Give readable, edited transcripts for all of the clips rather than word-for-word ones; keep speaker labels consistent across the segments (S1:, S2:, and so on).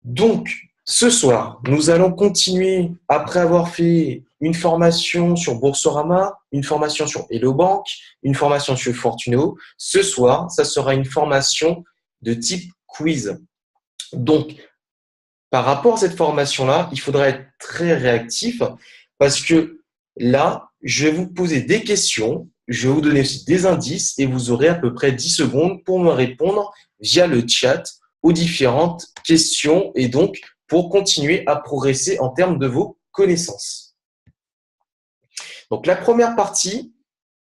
S1: Donc, ce soir, nous allons continuer, après avoir fait une formation sur Boursorama, une formation sur Hello Bank, une formation sur Fortuneo. Ce soir, ça sera une formation de type quiz. Donc, par rapport à cette formation-là, il faudra être très réactif parce que là, je vais vous poser des questions, je vais vous donner aussi des indices et vous aurez à peu près 10 secondes pour me répondre via le chat aux différentes questions et donc pour continuer à progresser en termes de vos connaissances. Donc, la première partie,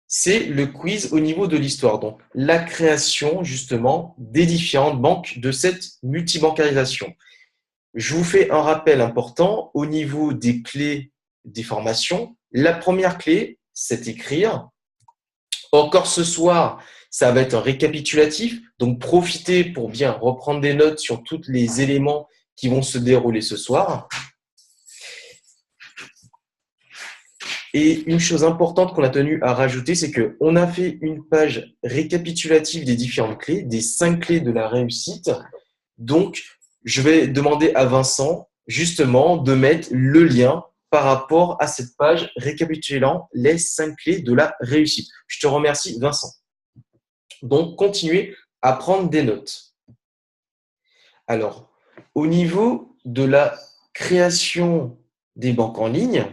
S1: c'est le quiz au niveau de l'histoire. Donc, la création justement des différentes banques de cette multibancarisation. Je vous fais un rappel important au niveau des clés des formations. La première clé, c'est écrire. Encore ce soir, ça va être un récapitulatif. Donc, profitez pour bien reprendre des notes sur tous les éléments qui vont se dérouler ce soir. Et une chose importante qu'on a tenu à rajouter, c'est qu'on a fait une page récapitulative des différentes clés, des 5 clés de la réussite. Donc, je vais demander à Vincent justement de mettre le lien par rapport à cette page récapitulant les 5 clés de la réussite. Je te remercie, Vincent. Donc, continuez à prendre des notes. Alors, au niveau de la création des banques en ligne,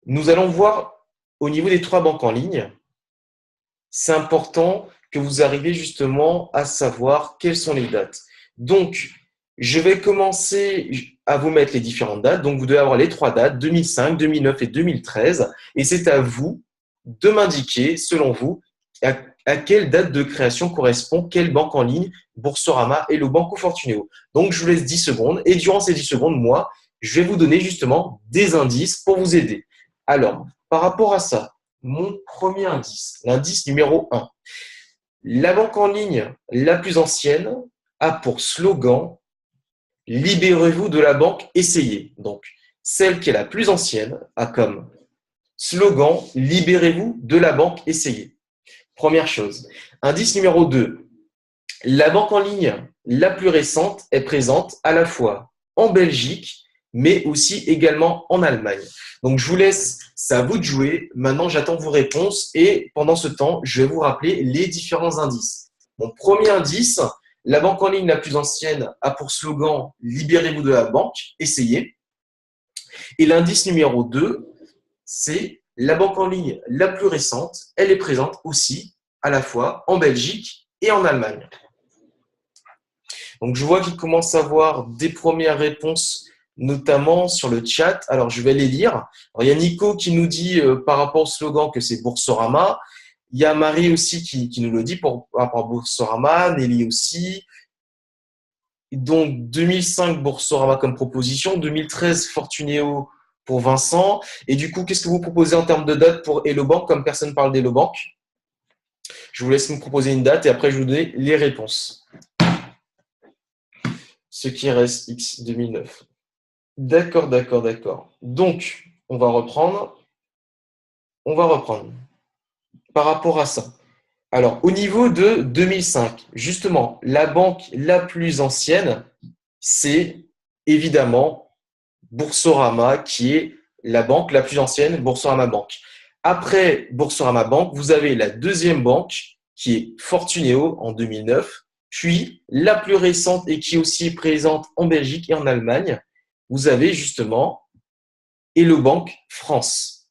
S1: nous allons voir au niveau des 3 banques en ligne, c'est important que vous arriviez justement à savoir quelles sont les dates. Donc, je vais commencer à vous mettre les différentes dates. Donc, vous devez avoir les 3 dates, 2005, 2009 et 2013. Et c'est à vous de m'indiquer, selon vous, à quelle date de création correspond quelle banque en ligne, Boursorama, Hello Bank ou Fortuneo. Donc, je vous laisse 10 secondes. Et durant ces 10 secondes, moi, je vais vous donner justement des indices pour vous aider. Alors, par rapport à ça, mon premier indice, l'indice numéro 1. La banque en ligne la plus ancienne a pour slogan « Libérez-vous de la banque, essayez ». Donc, celle qui est la plus ancienne a comme slogan « Libérez-vous de la banque, essayez ». Première chose. Indice numéro 2. La banque en ligne la plus récente est présente à la fois en Belgique, mais aussi également en Allemagne. Donc, je vous laisse, c'est à vous de jouer. Maintenant, j'attends vos réponses et pendant ce temps, je vais vous rappeler les différents indices. Mon premier indice, la banque en ligne la plus ancienne a pour slogan « Libérez-vous de la banque, essayez ». Et l'indice numéro 2, c'est la banque en ligne la plus récente. Elle est présente aussi à la fois en Belgique et en Allemagne. Donc, je vois qu'il commence à avoir des premières réponses, notamment sur le chat. Alors, je vais les lire. Alors, il y a Nico qui nous dit par rapport au slogan que c'est Boursorama. Il y a Marie aussi qui nous le dit par rapport à Boursorama. Nelly aussi. Donc, 2005 Boursorama comme proposition. 2013 Fortuneo pour Vincent. Et du coup, qu'est-ce que vous proposez en termes de date pour Hello Bank, comme personne parle d'Hello Bank? Je vous laisse me proposer une date et après, je vous donne les réponses. Ce qui reste X 2009. D'accord. Donc, on va reprendre. Par rapport à ça. Alors, au niveau de 2005, justement, la banque la plus ancienne, c'est évidemment Boursorama, qui est la banque la plus ancienne, Boursorama Bank. Après Boursorama Bank, vous avez la deuxième banque, qui est Fortuneo en 2009. Puis, la plus récente et qui est aussi présente en Belgique et en Allemagne, vous avez justement Hello Bank France.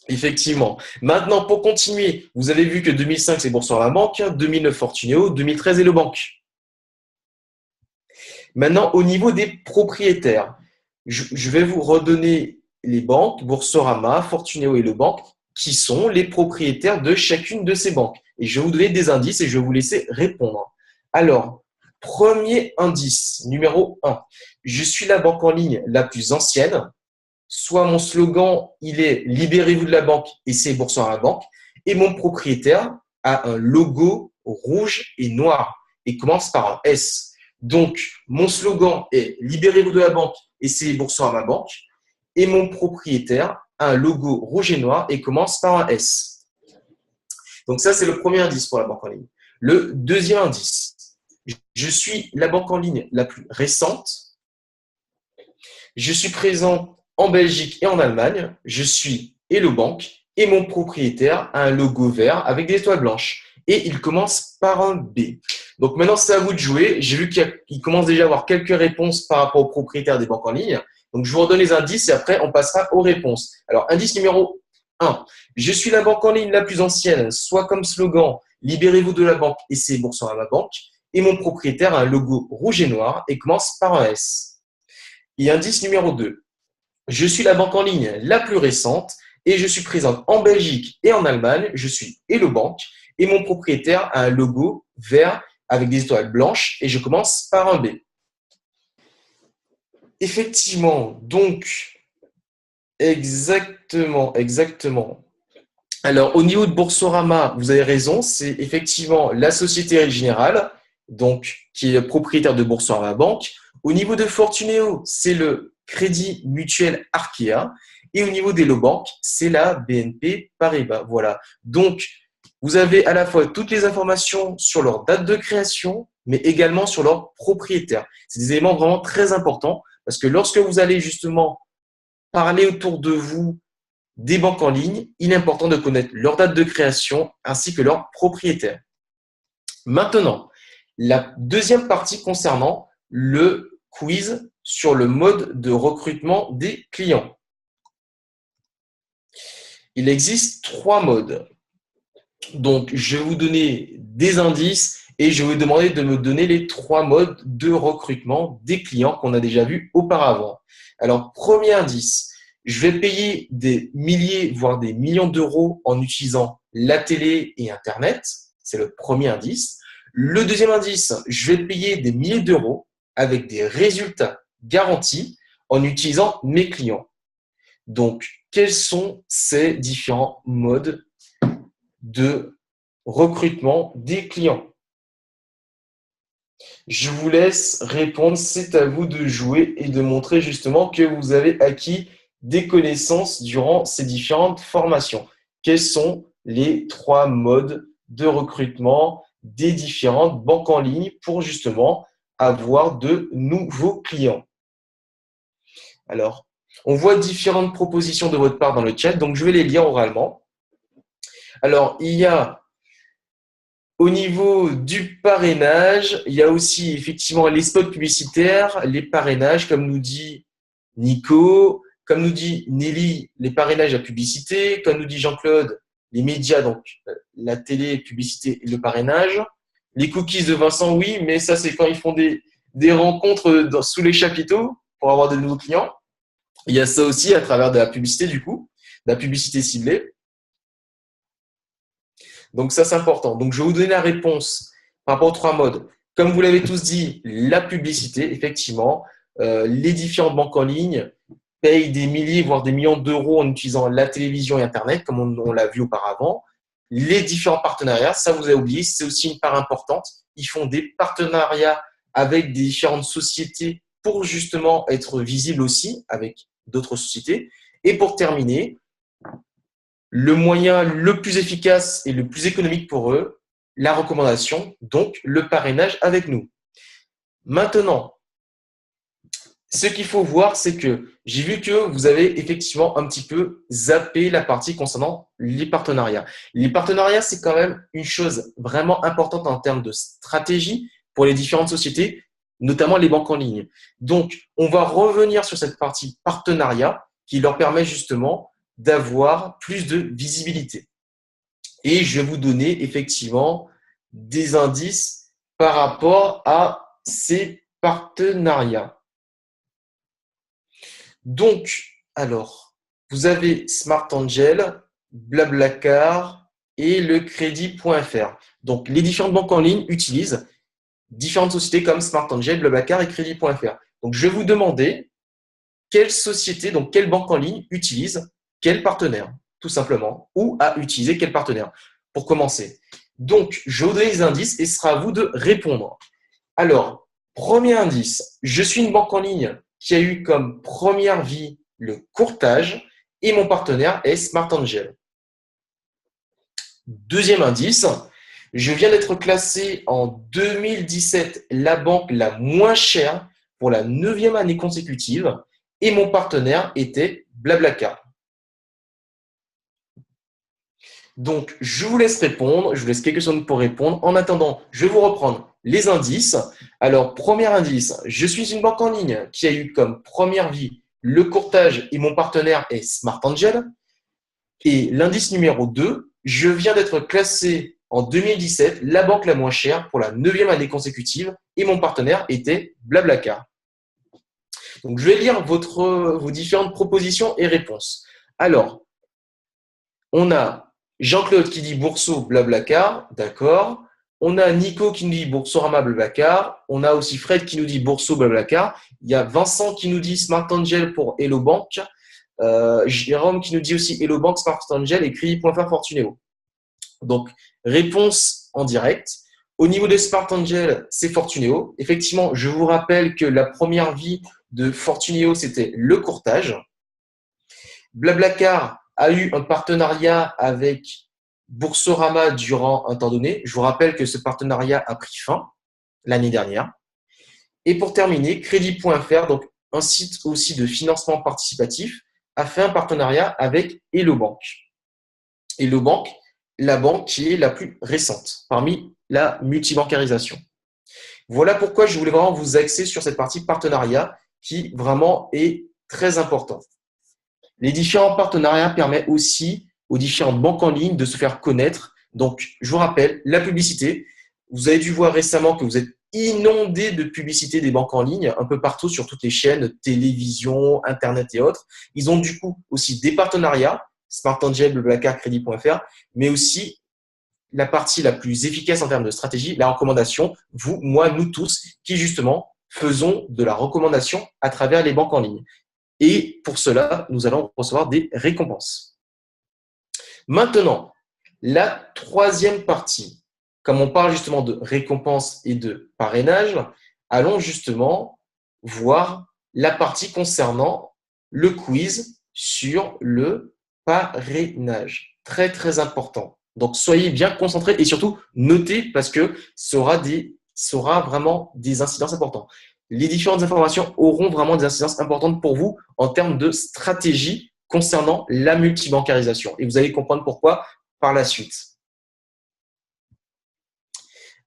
S1: Effectivement. Maintenant, pour continuer, vous avez vu que 2005, c'est Boursorama Bank, 2009, Fortuneo, 2013, Hello Bank. Maintenant, au niveau des propriétaires, je vais vous redonner les banques, Boursorama, Fortuneo et Hello Bank, qui sont les propriétaires de chacune de ces banques. Et je vais vous donner des indices et je vais vous laisser répondre. Alors, premier indice, numéro 1. Je suis la banque en ligne la plus ancienne. Soit mon slogan, il est « Libérez-vous de la banque et c'est Boursorama Bank ». Et mon propriétaire a un logo rouge et noir et commence par un S. Donc, mon slogan est « Libérez-vous de la banque et c'est Boursorama Bank ». Et mon propriétaire a un logo rouge et noir et commence par un S. Donc ça, c'est le premier indice pour la banque en ligne. Le deuxième indice, je suis la banque en ligne la plus récente. Je suis présent en Belgique et en Allemagne. Je suis Hello Bank et mon propriétaire a un logo vert avec des étoiles blanches. Et il commence par un B. Donc maintenant, c'est à vous de jouer. J'ai vu qu'il commence déjà à avoir quelques réponses par rapport aux propriétaires des banques en ligne. Donc, je vous redonne les indices et après, on passera aux réponses. Alors, indice numéro 1. Je suis la banque en ligne la plus ancienne, soit comme slogan « Libérez-vous de la banque et c'est Boursorama Banque ». Et mon propriétaire a un logo rouge et noir et commence par un S. Et indice numéro 2. Je suis la banque en ligne la plus récente et je suis présente en Belgique et en Allemagne. Je suis Hello Bank et mon propriétaire a un logo vert avec des étoiles blanches et je commence par un B. Effectivement, donc, exactement. Alors, au niveau de Boursorama, vous avez raison, c'est effectivement la Société Générale, donc, qui est propriétaire de Boursorama Banque. Au niveau de Fortuneo, c'est le Crédit Mutuel Arkea. Et au niveau d'Hello Bank, c'est la BNP Paribas. Voilà. Donc, vous avez à la fois toutes les informations sur leur date de création, mais également sur leur propriétaire. C'est des éléments vraiment très importants parce que lorsque vous allez justement parler autour de vous des banques en ligne, il est important de connaître leur date de création ainsi que leur propriétaire. Maintenant, la deuxième partie concernant le quiz sur le mode de recrutement des clients. Il existe 3 modes. Donc, je vais vous donner des indices et je vais vous demander de me donner les 3 modes de recrutement des clients qu'on a déjà vus auparavant. Alors, premier indice, je vais payer des milliers, voire des millions d'euros en utilisant la télé et Internet. C'est le premier indice. Le deuxième indice, je vais payer des milliers d'euros avec des résultats garantis en utilisant mes clients. Donc, quels sont ces différents modes de recrutement des clients? Je vous laisse répondre, c'est à vous de jouer et de montrer justement que vous avez acquis des connaissances durant ces différentes formations. Quels sont les 3 modes de recrutement des différentes banques en ligne pour justement avoir de nouveaux clients? Alors, on voit différentes propositions de votre part dans le chat, donc je vais les lire oralement. Alors, il y a au niveau du parrainage, il y a aussi effectivement les spots publicitaires, les parrainages, comme nous dit Nico, comme nous dit Nelly, les parrainages à publicité, comme nous dit Jean-Claude, les médias, donc la télé, publicité et le parrainage. Les cookies de Vincent, oui, mais ça c'est quand ils font des rencontres sous les chapiteaux pour avoir de nouveaux clients. Il y a ça aussi à travers de la publicité du coup, de la publicité ciblée. Donc ça, c'est important. Donc, je vais vous donner la réponse par rapport aux 3 modes. Comme vous l'avez tous dit, la publicité, effectivement, les différentes banques en ligne payent des milliers, voire des millions d'euros en utilisant la télévision et Internet, comme on l'a vu auparavant. Les différents partenariats, ça vous avez oublié, c'est aussi une part importante. Ils font des partenariats avec des différentes sociétés pour justement être visibles aussi avec d'autres sociétés. Et pour terminer, le moyen le plus efficace et le plus économique pour eux, la recommandation, donc le parrainage avec nous. Maintenant, ce qu'il faut voir, c'est que j'ai vu que vous avez effectivement un petit peu zappé la partie concernant les partenariats. Les partenariats, c'est quand même une chose vraiment importante en termes de stratégie pour les différentes sociétés, notamment les banques en ligne. Donc, on va revenir sur cette partie partenariat qui leur permet justement d'avoir plus de visibilité. Et je vais vous donner effectivement des indices par rapport à ces partenariats. Donc, alors, vous avez Smart Angel, Blablacar et le Crédit.fr. Donc, les différentes banques en ligne utilisent différentes sociétés comme Smart Angel, Blablacar et Crédit.fr. Donc, je vais vous demander quelle société, donc quelle banque en ligne utilise quel partenaire, tout simplement, ou à utiliser quel partenaire, pour commencer. Donc, je vous donne les indices et ce sera à vous de répondre. Alors, premier indice, je suis une banque en ligne qui a eu comme première vie le courtage et mon partenaire est Smart Angel. Deuxième indice, Je viens d'être classé en 2017 la banque la moins chère pour la 9e année consécutive et mon partenaire était Blablacar. Donc, je vous laisse répondre. Je vous laisse quelques secondes pour répondre. En attendant, je vais vous reprendre les indices. Alors, premier indice, je suis une banque en ligne qui a eu comme première vie le courtage et mon partenaire est Smart Angel. Et l'indice numéro 2, je viens d'être classé en 2017 la banque la moins chère pour la 9e année consécutive et mon partenaire était Blablacar. Donc, je vais lire vos différentes propositions et réponses. Alors, on a Jean-Claude qui dit Bourseau, Blablacar, d'accord. On a Nico qui nous dit Boursorama, Blablacar. On a aussi Fred qui nous dit Bourseau, Blablacar. Il y a Vincent qui nous dit Smart Angel pour Hello Bank. Jérôme qui nous dit aussi Hello Bank, Smart Angel et Crédit.fr Fortunéo. Donc, réponse en direct. Au niveau de Smart Angel, c'est Fortunéo. Effectivement, je vous rappelle que la première vie de Fortunéo, c'était le courtage. Blablacar a eu un partenariat avec Boursorama durant un temps donné. Je vous rappelle que ce partenariat a pris fin l'année dernière. Et pour terminer, Crédit.fr, donc un site aussi de financement participatif, a fait un partenariat avec Hello Bank. Hello Bank, la banque qui est la plus récente parmi la multibancarisation. Voilà pourquoi je voulais vraiment vous axer sur cette partie partenariat qui vraiment est très importante. Les différents partenariats permettent aussi aux différentes banques en ligne de se faire connaître. Donc, je vous rappelle, la publicité. Vous avez dû voir récemment que vous êtes inondé de publicité des banques en ligne, un peu partout sur toutes les chaînes, télévision, Internet et autres. Ils ont du coup aussi des partenariats, Smart Angel, Blablacar, Crédit.fr, mais aussi la partie la plus efficace en termes de stratégie, la recommandation, vous, moi, nous tous, qui justement faisons de la recommandation à travers les banques en ligne. Et pour cela, nous allons recevoir des récompenses. Maintenant, la troisième partie, comme on parle justement de récompenses et de parrainage, allons justement voir la partie concernant le quiz sur le parrainage. Très, très important. Donc, soyez bien concentrés et surtout notez parce que ça aura vraiment des incidences importantes. Les différentes informations auront vraiment des incidences importantes pour vous en termes de stratégie concernant la multibancarisation. Et vous allez comprendre pourquoi par la suite.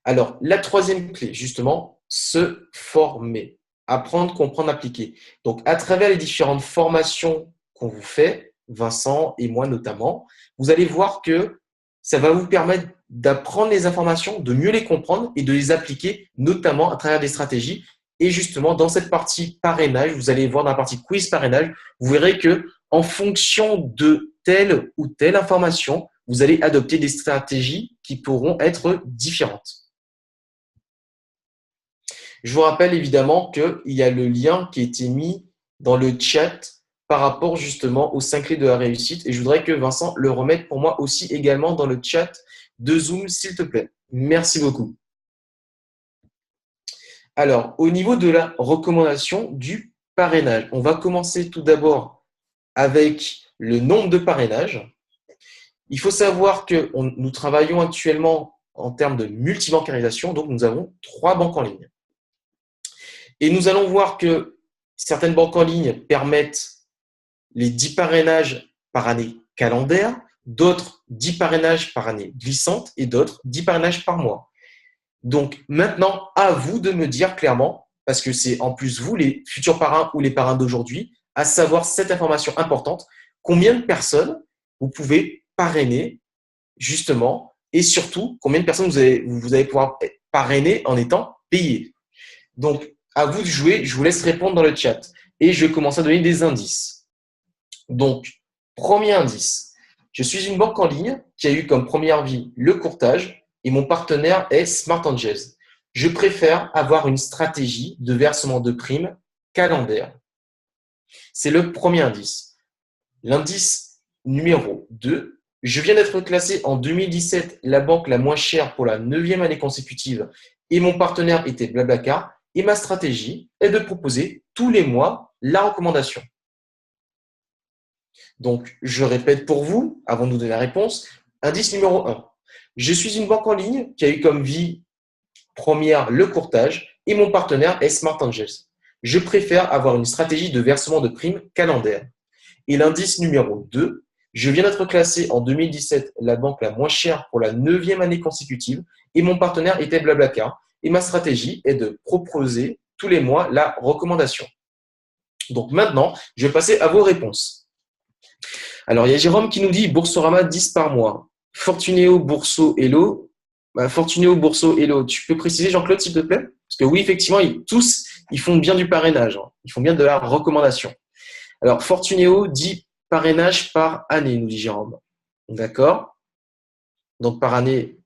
S1: Alors, la troisième clé, justement, se former. Apprendre, comprendre, appliquer. Donc, à travers les différentes formations qu'on vous fait, Vincent et moi notamment, vous allez voir que ça va vous permettre d'apprendre les informations, de mieux les comprendre et de les appliquer, notamment à travers des stratégies. Et justement, dans cette partie parrainage, vous allez voir dans la partie quiz parrainage, vous verrez que en fonction de telle ou telle information, vous allez adopter des stratégies qui pourront être différentes. Je vous rappelle évidemment qu'il y a le lien qui a été mis dans le chat par rapport justement aux 5 clés de la réussite. Et je voudrais que Vincent le remette pour moi aussi également dans le chat de Zoom, s'il te plaît. Merci beaucoup. Alors, au niveau de la recommandation du parrainage, on va commencer tout d'abord avec le nombre de parrainages. Il faut savoir que nous travaillons actuellement en termes de multibancarisation, donc nous avons 3 banques en ligne. Et nous allons voir que certaines banques en ligne permettent les 10 parrainages par année calendaire, d'autres 10 parrainages par année glissante et d'autres 10 parrainages par mois. Donc maintenant, à vous de me dire clairement, parce que c'est en plus vous, les futurs parrains ou les parrains d'aujourd'hui, à savoir cette information importante, combien de personnes vous pouvez parrainer justement et surtout combien de personnes vous allez pouvoir parrainer en étant payé. Donc, à vous de jouer, je vous laisse répondre dans le chat et je vais commencer à donner des indices. Donc, premier indice, je suis une banque en ligne qui a eu comme première vie le courtage et mon partenaire est Smart Angels. Je préfère avoir une stratégie de versement de primes calendaire. C'est le premier indice. L'indice numéro 2, je viens d'être classé en 2017 la banque la moins chère pour la 9e année consécutive et mon partenaire était Blablacar et ma stratégie est de proposer tous les mois la recommandation. Donc, je répète pour vous, avant de nous donner la réponse, indice numéro 1. Je suis une banque en ligne qui a eu comme vie première le courtage et mon partenaire est Smart Angels. Je préfère avoir une stratégie de versement de primes calendaire. Et l'indice numéro 2, je viens d'être classé en 2017 la banque la moins chère pour la 9e année consécutive et mon partenaire était Blablacar. Et ma stratégie est de proposer tous les mois la recommandation. Donc maintenant, je vais passer à vos réponses. Alors, il y a Jérôme qui nous dit Boursorama 10 par mois. Fortunéo, Bourso, Hello. Fortunéo, Bourso, Hello. Tu peux préciser, Jean-Claude, s'il te plaît? Parce que oui, effectivement, ils font bien du parrainage. Ils font bien de la recommandation. Alors, Fortunéo dit parrainage par année, nous dit Jérôme. D'accord? Donc, par année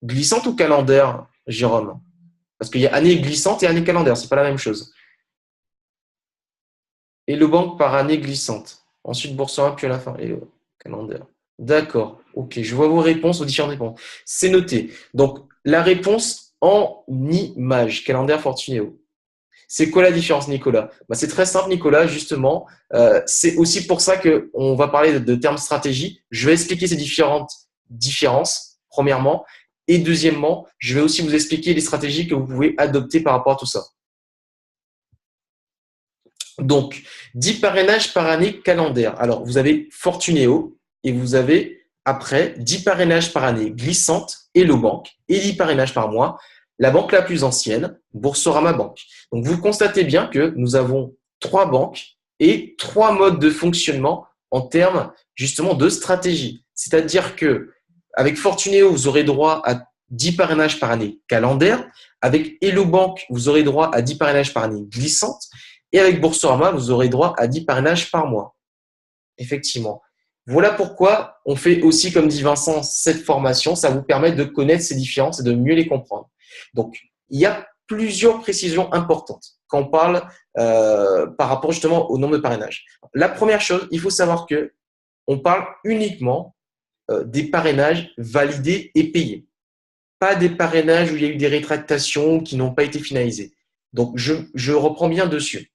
S1: glissante ou calendaire, Jérôme? Parce qu'il y a année glissante et année calendaire, c'est pas la même chose. Et le banque par année glissante. Ensuite, Boursorama, puis à la fin. Et le calendaire. D'accord. Ok, je vois vos réponses aux différentes réponses. C'est noté. Donc, la réponse en image, calendaire Fortunéo. C'est quoi la différence, Nicolas? C'est très simple, Nicolas, justement. C'est aussi pour ça qu'on va parler de termes stratégie. Je vais expliquer ces différentes différences, premièrement. Et deuxièmement, je vais aussi vous expliquer les stratégies que vous pouvez adopter par rapport à tout ça. Donc, 10 parrainages par année calendaire. Alors, vous avez Fortunéo et vous avez après 10 parrainages par année glissante, Hello Bank, et 10 parrainages par mois, la banque la plus ancienne, Boursorama Bank. Donc, vous constatez bien que nous avons 3 banques et 3 modes de fonctionnement en termes justement de stratégie. C'est-à-dire que avec Fortunéo, vous aurez droit à 10 parrainages par année calendaire. Avec Hello Bank, vous aurez droit à 10 parrainages par année glissante. Et avec Boursorama, vous aurez droit à 10 parrainages par mois. Effectivement. Voilà pourquoi on fait aussi, comme dit Vincent, cette formation. Ça vous permet de connaître ces différences et de mieux les comprendre. Donc, il y a plusieurs précisions importantes quand on parle par rapport justement au nombre de parrainages. La première chose, il faut savoir que on parle uniquement des parrainages validés et payés. Pas des parrainages où il y a eu des rétractations qui n'ont pas été finalisées. Donc, je reprends bien dessus.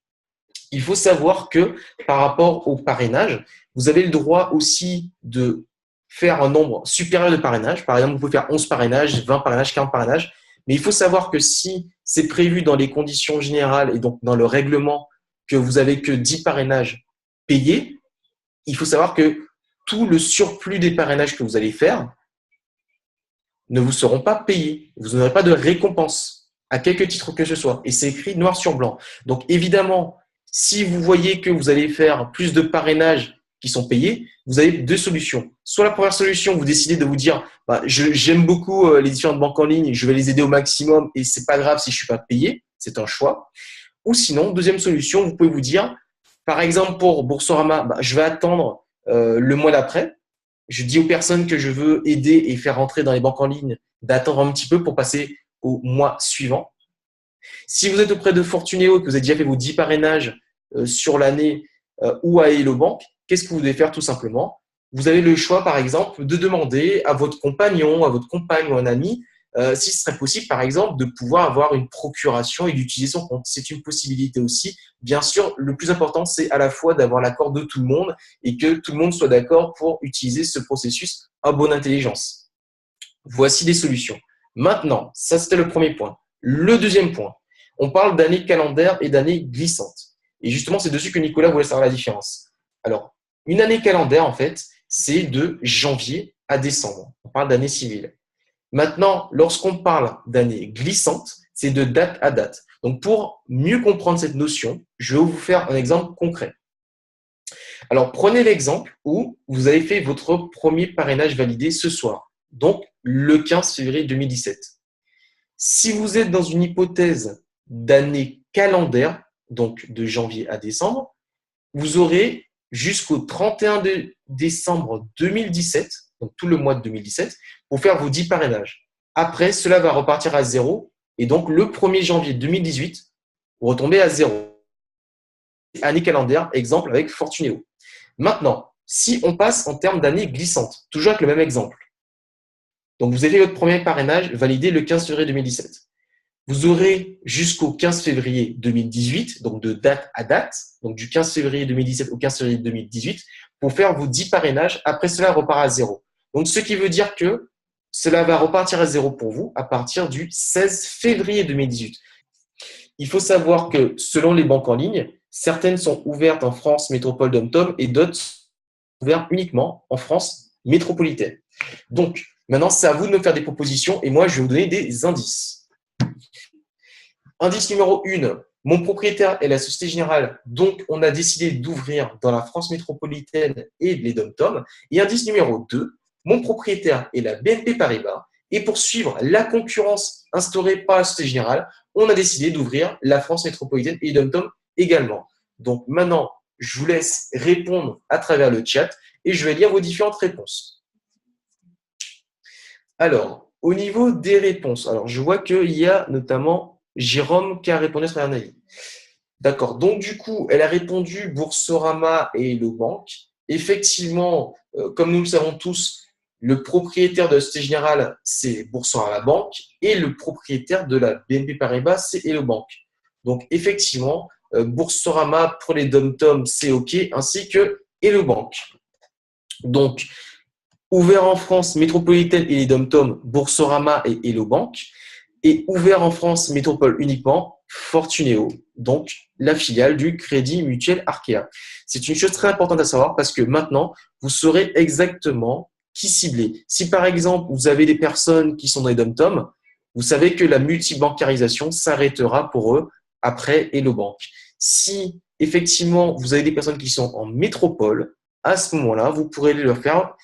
S1: Il faut savoir que par rapport au parrainage, vous avez le droit aussi de faire un nombre supérieur de parrainages. Par exemple, vous pouvez faire 11 parrainages, 20 parrainages, 40 parrainages. Mais il faut savoir que si c'est prévu dans les conditions générales et donc dans le règlement que vous avez que 10 parrainages payés, il faut savoir que tout le surplus des parrainages que vous allez faire ne vous seront pas payés. Vous n'aurez pas de récompense à quelque titre que ce soit. Et c'est écrit noir sur blanc. Donc évidemment, si vous voyez que vous allez faire plus de parrainages qui sont payés, vous avez deux solutions. Soit la première solution, vous décidez de vous dire j'aime beaucoup les différentes banques en ligne, je vais les aider au maximum et c'est pas grave si je suis pas payé, c'est un choix. Ou sinon, deuxième solution, vous pouvez vous dire, par exemple pour Boursorama, je vais attendre le mois d'après. Je dis aux personnes que je veux aider et faire rentrer dans les banques en ligne d'attendre un petit peu pour passer au mois suivant. Si vous êtes auprès de Fortunéo et que vous avez déjà fait vos 10 parrainages sur l'année ou à Hello Bank, qu'est-ce que vous devez faire tout simplement? Vous avez le choix, par exemple, de demander à votre compagnon, à votre compagne ou un ami si ce serait possible, par exemple, de pouvoir avoir une procuration et d'utiliser son compte. C'est une possibilité aussi. Bien sûr, le plus important, c'est à la fois d'avoir l'accord de tout le monde et que tout le monde soit d'accord pour utiliser ce processus à bonne intelligence. Voici des solutions. Maintenant, ça c'était le premier point. Le deuxième point, on parle d'année calendaire et d'année glissante. Et justement, c'est dessus que Nicolas voulait savoir la différence. Alors, une année calendaire, en fait, c'est de janvier à décembre. On parle d'année civile. Maintenant, lorsqu'on parle d'année glissante, c'est de date à date. Donc, pour mieux comprendre cette notion, je vais vous faire un exemple concret. Alors, prenez l'exemple où vous avez fait votre premier parrainage validé ce soir, donc le 15 février 2017. Si vous êtes dans une hypothèse d'année calendaire, donc de janvier à décembre, vous aurez jusqu'au 31 décembre 2017, donc tout le mois de 2017, pour faire vos 10 parrainages. Après, cela va repartir à zéro et donc le 1er janvier 2018, vous retombez à zéro. Année calendaire, exemple avec Fortunéo. Maintenant, si on passe en termes d'année glissante, toujours avec le même exemple. Donc, vous avez fait votre premier parrainage validé le 15 février 2017. Vous aurez jusqu'au 15 février 2018, donc de date à date, donc du 15 février 2017 au 15 février 2018, pour faire vos 10 parrainages. Après cela, repart à zéro. Donc, ce qui veut dire que cela va repartir à zéro pour vous à partir du 16 février 2018. Il faut savoir que selon les banques en ligne, certaines sont ouvertes en France métropole dom-tom et d'autres sont ouvertes uniquement en France métropolitaine. Donc, maintenant, c'est à vous de me faire des propositions et moi, je vais vous donner des indices. Indice numéro 1, mon propriétaire est la Société Générale, donc on a décidé d'ouvrir dans la France métropolitaine et les dom-tom. Et indice numéro 2, mon propriétaire est la BNP Paribas et pour suivre la concurrence instaurée par la Société Générale, on a décidé d'ouvrir la France métropolitaine et les dom-tom également. Donc maintenant, je vous laisse répondre à travers le chat et je vais lire vos différentes réponses. Alors, au niveau des réponses, alors je vois qu'il y a notamment Jérôme qui a répondu à travers un avis. D'accord, donc du coup, elle a répondu Boursorama et Hello Bank. Effectivement, comme nous le savons tous, le propriétaire de la Société Générale, c'est Boursorama Bank et le propriétaire de la BNP Paribas, c'est Hello Bank. Donc effectivement, Boursorama pour les dom-tom, c'est OK, ainsi que Hello Bank. Donc, ouvert en France métropolitaine et les dom-tom, Boursorama et Hello Bank. Et ouvert en France métropole uniquement, Fortuneo, donc la filiale du Crédit Mutuel Arkea. C'est une chose très importante à savoir parce que maintenant, vous saurez exactement qui cibler. Si par exemple, vous avez des personnes qui sont dans les dom-tom, vous savez que la multibancarisation s'arrêtera pour eux après Hello Bank. Si effectivement, vous avez des personnes qui sont en métropole, à ce moment-là, vous pourrez leur faire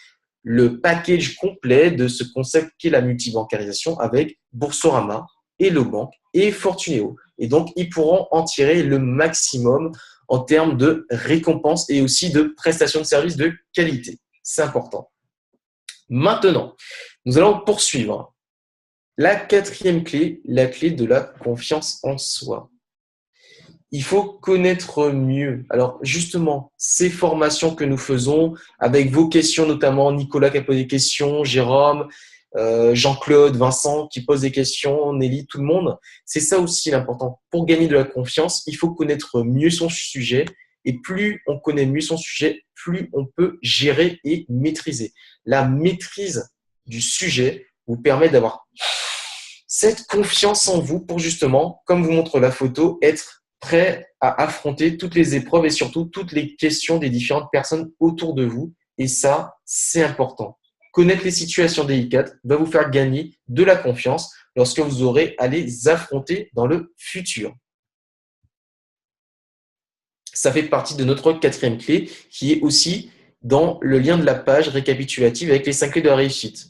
S1: le package complet de ce concept qu'est la multibancarisation avec Boursorama, Hello Bank et Fortuneo. Et donc, ils pourront en tirer le maximum en termes de récompenses et aussi de prestations de services de qualité. C'est important. Maintenant, nous allons poursuivre. La quatrième clé, la clé de la confiance en soi. Il faut connaître mieux. Alors justement, ces formations que nous faisons, avec vos questions notamment, Nicolas qui a posé des questions, Jérôme, Jean-Claude, Vincent qui pose des questions, Nelly, tout le monde, c'est ça aussi l'important. Pour gagner de la confiance, il faut connaître mieux son sujet et plus on connaît mieux son sujet, plus on peut gérer et maîtriser. La maîtrise du sujet vous permet d'avoir cette confiance en vous pour justement, comme vous montre la photo, être prêt à affronter toutes les épreuves et surtout toutes les questions des différentes personnes autour de vous. Et ça, c'est important. Connaître les situations délicates va vous faire gagner de la confiance lorsque vous aurez à les affronter dans le futur. Ça fait partie de notre quatrième clé qui est aussi dans le lien de la page récapitulative avec les 5 clés de la réussite.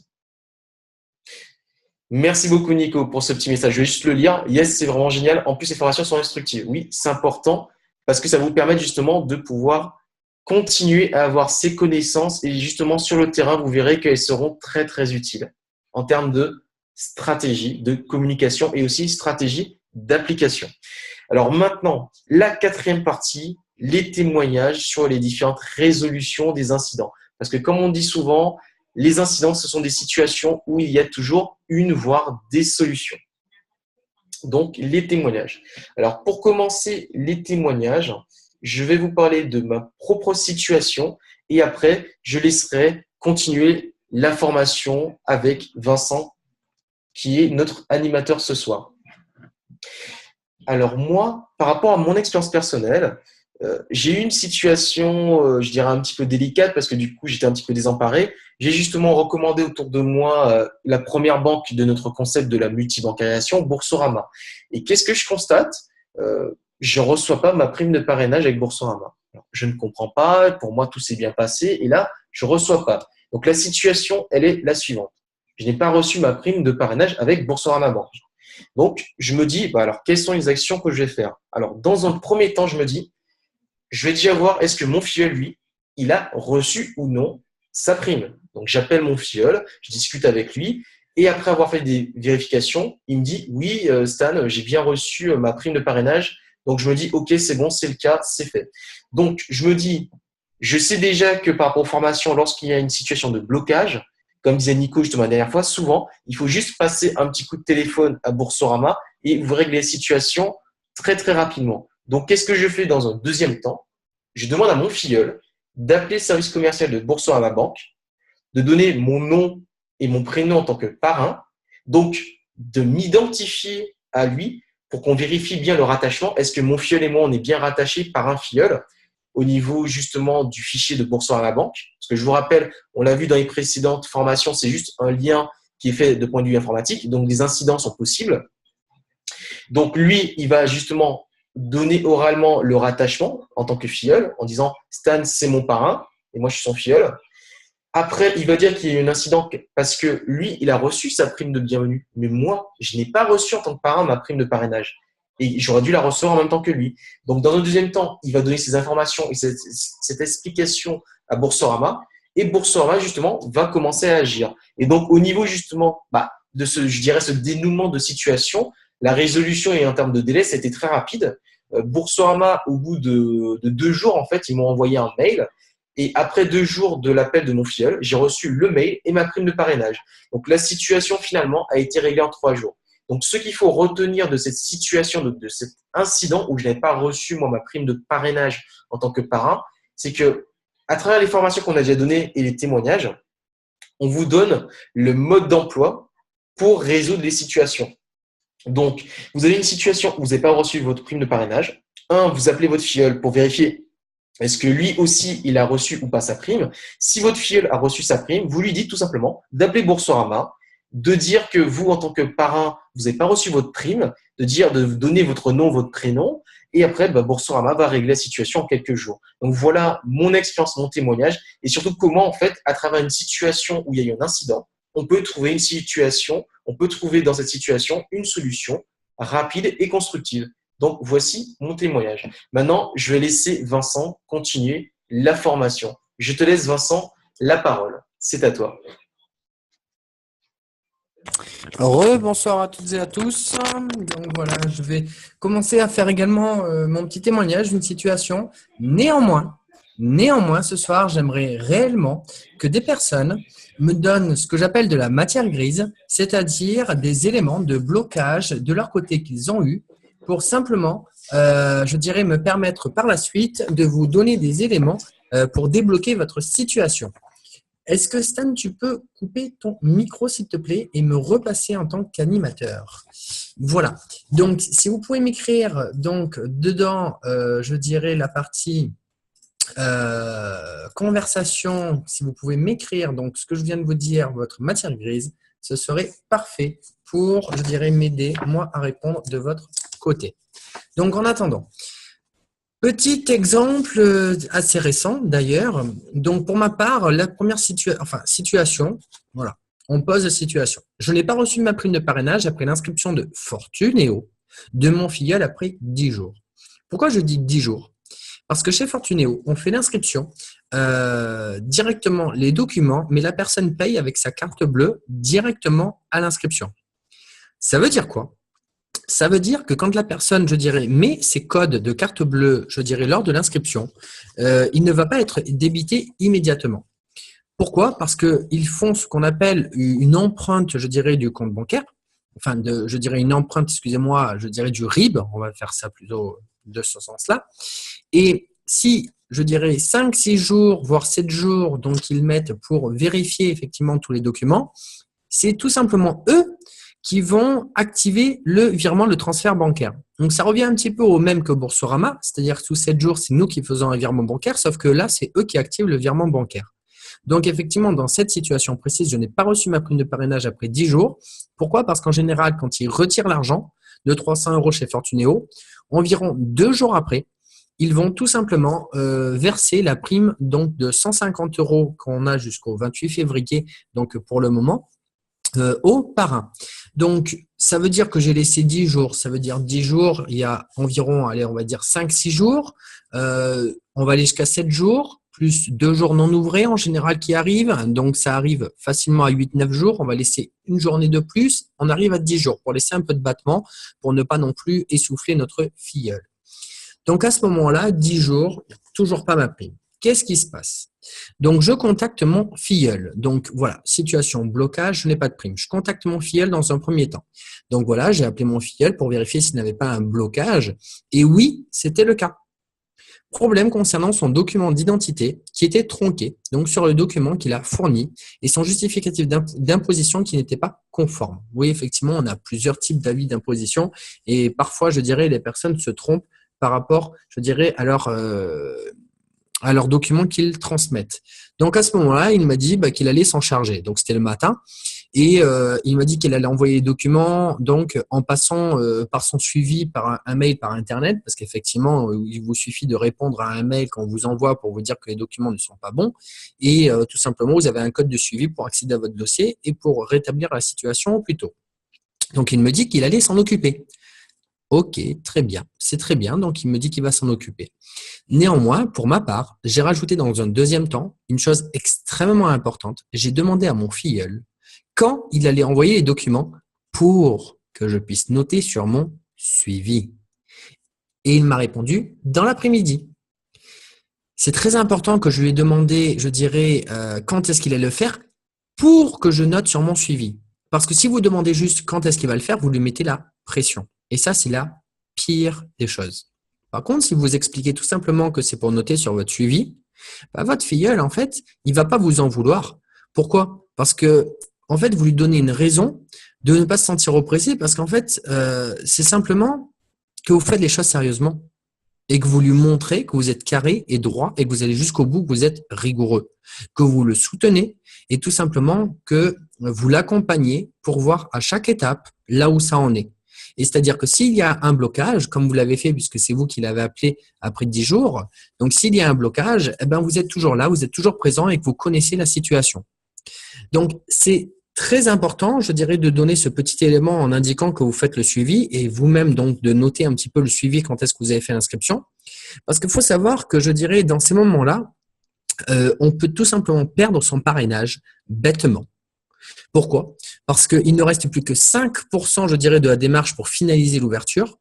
S1: Merci beaucoup, Nico, pour ce petit message. Je vais juste le lire. Yes, c'est vraiment génial. En plus, les formations sont instructives. Oui, c'est important parce que ça vous permet justement de pouvoir continuer à avoir ces connaissances et justement sur le terrain, vous verrez qu'elles seront très, très utiles en termes de stratégie, de communication et aussi stratégie d'application. Alors maintenant, la quatrième partie, les témoignages sur les différentes résolutions des incidents. Parce que comme on dit souvent, les incidents, ce sont des situations où il y a toujours une, voire des solutions. Donc, les témoignages. Alors, pour commencer les témoignages, je vais vous parler de ma propre situation et après, je laisserai continuer la formation avec Vincent, qui est notre animateur ce soir. Alors, moi, par rapport à mon expérience personnelle, j'ai eu une situation, je dirais, un petit peu délicate parce que du coup, j'étais un petit peu désemparé. J'ai justement recommandé autour de moi la première banque de notre concept de la multibancarisation, Boursorama. Et qu'est-ce que je constate? Je ne reçois pas ma prime de parrainage avec Boursorama. Alors, je ne comprends pas. Pour moi, tout s'est bien passé. Et là, je ne reçois pas. Donc, la situation, elle est la suivante. Je n'ai pas reçu ma prime de parrainage avec Boursorama Banque. Donc, je me dis, alors, quelles sont les actions que je vais faire? Alors, dans un premier temps, je me dis, je vais déjà voir est-ce que mon filleul, lui, il a reçu ou non sa prime. Donc, j'appelle mon filleul, je discute avec lui et après avoir fait des vérifications, il me dit oui, Stan, j'ai bien reçu ma prime de parrainage. Donc, je me dis ok, c'est bon, c'est le cas, c'est fait. Donc, je me dis, je sais déjà que par rapport aux formations, lorsqu'il y a une situation de blocage, comme disait Nico justement la dernière fois, souvent, il faut juste passer un petit coup de téléphone à Boursorama et vous réglez la situation très, très rapidement. Donc, qu'est-ce que je fais dans un deuxième temps? Je demande à mon filleul d'appeler le service commercial de Boursorama Banque, de donner mon nom et mon prénom en tant que parrain. Donc, de m'identifier à lui pour qu'on vérifie bien le rattachement. Est-ce que mon filleul et moi, on est bien rattachés par un filleul au niveau justement du fichier de Boursorama Banque? Parce que je vous rappelle, on l'a vu dans les précédentes formations, c'est juste un lien qui est fait de point de vue informatique. Donc, des incidents sont possibles. Donc, lui, il va justement donner oralement le rattachement en tant que filleul en disant « Stan, c'est mon parrain et moi, je suis son filleul ». Après, il va dire qu'il y a eu un incident parce que lui, il a reçu sa prime de bienvenue. Mais moi, je n'ai pas reçu en tant que parrain ma prime de parrainage. Et j'aurais dû la recevoir en même temps que lui. Donc, dans un deuxième temps, il va donner ces informations et cette explication à Boursorama. Et Boursorama, justement, va commencer à agir. Et donc, au niveau, justement, de je dirais, ce dénouement de situation, la résolution et en termes de délai, c'était très rapide. Boursorama, au bout de 2 jours, en fait, ils m'ont envoyé un mail. Et après 2 jours de l'appel de mon filleul, j'ai reçu le mail et ma prime de parrainage. Donc, la situation, finalement, a été réglée en 3 jours. Donc, ce qu'il faut retenir de cette situation, de cet incident où je n'avais pas reçu, moi, ma prime de parrainage en tant que parrain, c'est que, à travers les formations qu'on a déjà données et les témoignages, on vous donne le mode d'emploi pour résoudre les situations. Donc, vous avez une situation où vous n'avez pas reçu votre prime de parrainage. Vous appelez votre filleul pour vérifier est-ce que lui aussi, il a reçu ou pas sa prime. Si votre filleul a reçu sa prime, vous lui dites tout simplement d'appeler Boursorama, de dire que vous, en tant que parrain, vous n'avez pas reçu votre prime, de donner votre nom, votre prénom, et après, Boursorama va régler la situation en quelques jours. Donc voilà mon expérience, mon témoignage, et surtout comment, en fait, à travers une situation où il y a eu un incident, on peut trouver dans cette situation une solution rapide et constructive. Donc, voici mon témoignage. Maintenant, je vais laisser Vincent continuer la formation. Je te laisse, Vincent, la parole. C'est à toi.
S2: Bonsoir à toutes et à tous. Donc voilà, je vais commencer à faire également mon petit témoignage d'une situation. Néanmoins, ce soir, j'aimerais réellement que des personnes me donnent ce que j'appelle de la matière grise, c'est-à-dire des éléments de blocage de leur côté qu'ils ont eu pour simplement, je dirais, me permettre par la suite de vous donner des éléments pour débloquer votre situation. Est-ce que Stan, tu peux couper ton micro s'il te plaît et me repasser en tant qu'animateur? Voilà. Donc, si vous pouvez m'écrire donc dedans, je dirais la partie conversation, si vous pouvez m'écrire donc ce que je viens de vous dire, votre matière grise, ce serait parfait pour, je dirais, m'aider moi à répondre de votre côté. Donc, en attendant, petit exemple assez récent d'ailleurs. Donc, pour ma part, la première situation, voilà, on pose la situation. Je n'ai pas reçu ma prime de parrainage après l'inscription de Fortunéo de mon filleul après 10 jours. Pourquoi je dis 10 jours? Parce que chez Fortunéo, on fait l'inscription, directement les documents, mais la personne paye avec sa carte bleue directement à l'inscription. Ça veut dire quoi? Ça veut dire que quand la personne, je dirais, met ses codes de carte bleue, je dirais, lors de l'inscription, il ne va pas être débité immédiatement. Pourquoi? Parce qu'ils font ce qu'on appelle une empreinte, je dirais, du compte bancaire. Enfin, je dirais une empreinte, excusez-moi, je dirais du RIB. On va faire ça plutôt de ce sens-là. Et si, je dirais, 5, 6 jours, voire 7 jours, donc ils mettent pour vérifier effectivement tous les documents, c'est tout simplement eux qui vont activer le virement, le transfert bancaire. Donc, ça revient un petit peu au même que Boursorama, c'est-à-dire que sous 7 jours, c'est nous qui faisons un virement bancaire, sauf que là, c'est eux qui activent le virement bancaire. Donc, effectivement, dans cette situation précise, je n'ai pas reçu ma prime de parrainage après 10 jours. Pourquoi? Parce qu'en général, quand ils retirent l'argent de 300 € chez Fortunéo, environ 2 jours après, ils vont tout simplement verser la prime donc, de 150 € qu'on a jusqu'au 28 février, donc pour le moment, au parrain. Donc, ça veut dire que j'ai laissé 10 jours. Ça veut dire 10 jours, il y a environ, allez, on va dire 5-6 jours. On va aller jusqu'à 7 jours, plus 2 jours non ouvrés en général qui arrivent. Donc, ça arrive facilement à 8-9 jours. On va laisser une journée de plus. On arrive à 10 jours pour laisser un peu de battement, pour ne pas non plus essouffler notre filleul. Donc, à ce moment-là, 10 jours, toujours pas ma prime. Qu'est-ce qui se passe? Donc, je contacte mon filleul. Donc, voilà, situation blocage, je n'ai pas de prime. Je contacte mon filleul dans un premier temps. Donc, voilà, j'ai appelé mon filleul pour vérifier s'il n'avait pas un blocage. Et oui, c'était le cas. Problème concernant son document d'identité qui était tronqué, donc sur le document qu'il a fourni, et son justificatif d'imposition qui n'était pas conforme. Oui, effectivement, on a plusieurs types d'avis d'imposition et parfois, je dirais, les personnes se trompent par rapport, je dirais, à leurs documents qu'ils transmettent. Donc à ce moment-là, il m'a dit qu'il allait s'en charger. Donc c'était le matin. Et il m'a dit qu'il allait envoyer les documents donc en passant par son suivi par un mail par Internet, parce qu'effectivement, il vous suffit de répondre à un mail qu'on vous envoie pour vous dire que les documents ne sont pas bons. Et tout simplement, vous avez un code de suivi pour accéder à votre dossier et pour rétablir la situation au plus tôt. Donc il me dit qu'il allait s'en occuper. Ok, très bien, c'est très bien. Donc il me dit qu'il va s'en occuper. Néanmoins, pour ma part, j'ai rajouté dans un deuxième temps une chose extrêmement importante. J'ai demandé à mon filleul quand il allait envoyer les documents pour que je puisse noter sur mon suivi. Et il m'a répondu dans l'après-midi. C'est très important que je lui ai demandé, je dirais, quand est-ce qu'il allait le faire pour que je note sur mon suivi. Parce que si vous demandez juste quand est-ce qu'il va le faire, vous lui mettez la pression. Et ça, c'est la pire des choses. Par contre, si vous expliquez tout simplement que c'est pour noter sur votre suivi, votre filleul, en fait, il va pas vous en vouloir. Pourquoi? Parce que en fait, vous lui donnez une raison de ne pas se sentir oppressé parce qu'en fait, c'est simplement que vous faites les choses sérieusement et que vous lui montrez que vous êtes carré et droit et que vous allez jusqu'au bout, que vous êtes rigoureux, que vous le soutenez et tout simplement que vous l'accompagnez pour voir à chaque étape là où ça en est. Et c'est-à-dire que s'il y a un blocage, comme vous l'avez fait puisque c'est vous qui l'avez appelé après 10 jours, donc s'il y a un blocage, vous êtes toujours là, vous êtes toujours présent et que vous connaissez la situation. Donc, c'est très important, je dirais, de donner ce petit élément en indiquant que vous faites le suivi et vous-même, donc, de noter un petit peu le suivi quand est-ce que vous avez fait l'inscription. Parce qu'il faut savoir que, je dirais, dans ces moments-là, on peut tout simplement perdre son parrainage bêtement. Pourquoi? Parce qu'il ne reste plus que 5%, je dirais, de la démarche pour finaliser l'ouverture.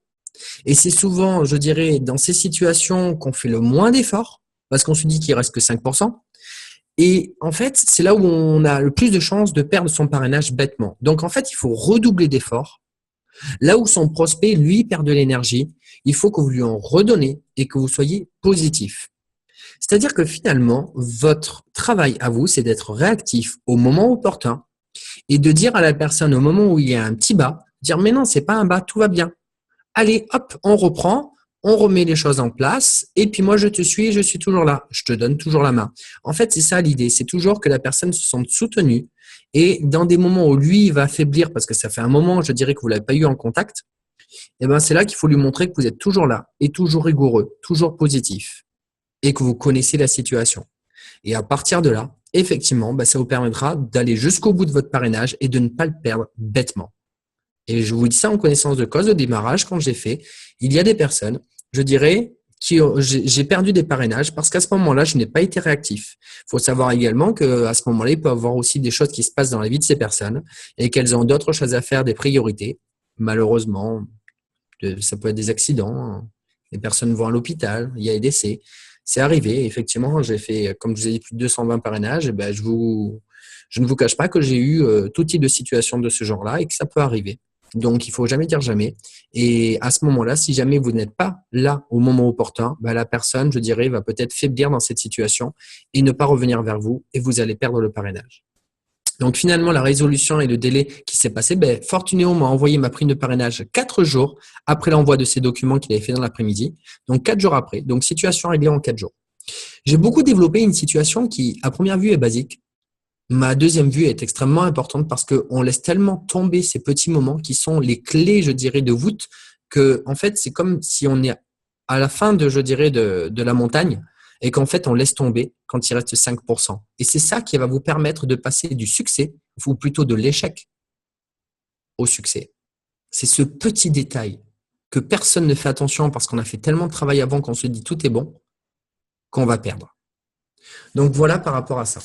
S2: Et c'est souvent, je dirais, dans ces situations qu'on fait le moins d'efforts, parce qu'on se dit qu'il reste que 5%. Et en fait, c'est là où on a le plus de chances de perdre son parrainage bêtement. Donc, en fait, il faut redoubler d'efforts. Là où son prospect, lui, perd de l'énergie, il faut que vous lui en redonnez et que vous soyez positif. C'est-à-dire que finalement, votre travail à vous, c'est d'être réactif au moment opportun et de dire à la personne au moment où il y a un petit bas, dire mais non, c'est pas un bas, tout va bien. Allez, hop, on reprend, on remet les choses en place et puis moi je te suis, je suis toujours là, je te donne toujours la main. En fait, c'est ça l'idée, c'est toujours que la personne se sente soutenue et dans des moments où lui il va faiblir parce que ça fait un moment, je dirais que vous l'avez pas eu en contact, c'est là qu'il faut lui montrer que vous êtes toujours là et toujours rigoureux, toujours positif et que vous connaissez la situation. Et à partir de là, effectivement, ça vous permettra d'aller jusqu'au bout de votre parrainage et de ne pas le perdre bêtement. Et je vous dis ça en connaissance de cause au démarrage, quand j'ai fait, il y a des personnes, je dirais, j'ai perdu des parrainages parce qu'à ce moment-là, je n'ai pas été réactif. Il faut savoir également qu'à ce moment-là, il peut y avoir aussi des choses qui se passent dans la vie de ces personnes et qu'elles ont d'autres choses à faire, des priorités. Malheureusement, ça peut être des accidents, les personnes vont à l'hôpital, il y a des décès. C'est arrivé, effectivement, j'ai fait, comme je vous ai dit, plus de 220 parrainages. Et je ne vous cache pas que j'ai eu tout type de situation de ce genre-là et que ça peut arriver. Donc, il ne faut jamais dire jamais. Et à ce moment-là, si jamais vous n'êtes pas là au moment opportun, la personne, je dirais, va peut-être faiblir dans cette situation et ne pas revenir vers vous et vous allez perdre le parrainage. Donc, finalement, la résolution et le délai qui s'est passé, Fortunéo m'a envoyé ma prime de parrainage 4 jours après l'envoi de ces documents qu'il avait fait dans l'après-midi. Donc, 4 jours après. Donc, situation réglée en 4 jours. J'ai beaucoup développé une situation qui, à première vue, est basique. Ma deuxième vue est extrêmement importante parce qu'on laisse tellement tomber ces petits moments qui sont les clés, je dirais, de voûte que, en fait, c'est comme si on est à la fin de, je dirais, de la montagne et qu'en fait, on laisse tomber quand il reste 5%. Et c'est ça qui va vous permettre de passer du succès, ou plutôt de l'échec, au succès. C'est ce petit détail que personne ne fait attention parce qu'on a fait tellement de travail avant qu'on se dit tout est bon, qu'on va perdre. Donc, voilà par rapport à ça.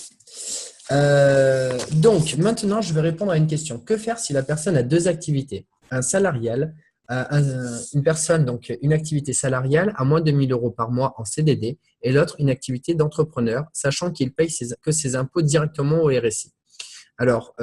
S2: Donc, maintenant, je vais répondre à une question. Que faire si la personne a deux activités? Un salarial, une personne, donc une activité salariale à moins de 1 000 € par mois en CDD et l'autre, une activité d'entrepreneur, sachant qu'il paye que ses impôts directement au RSI. Alors,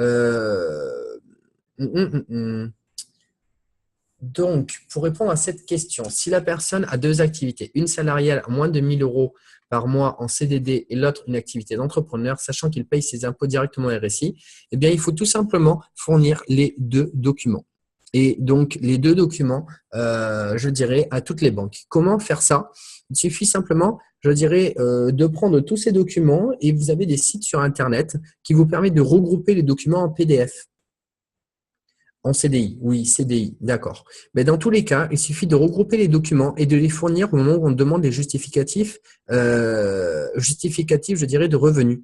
S2: Donc, pour répondre à cette question, si la personne a deux activités, une salariale à moins de 1 000 € par mois en CDD et l'autre une activité d'entrepreneur, sachant qu'il paye ses impôts directement au RSI, eh bien, il faut tout simplement fournir les deux documents. Et donc, les deux documents, je dirais, à toutes les banques. Comment faire ça? Il suffit simplement, je dirais, de prendre tous ces documents et vous avez des sites sur Internet qui vous permettent de regrouper les documents en PDF. En CDI, oui, CDI, d'accord. Mais dans tous les cas, il suffit de regrouper les documents et de les fournir au moment où on demande des justificatifs, je dirais, de revenus.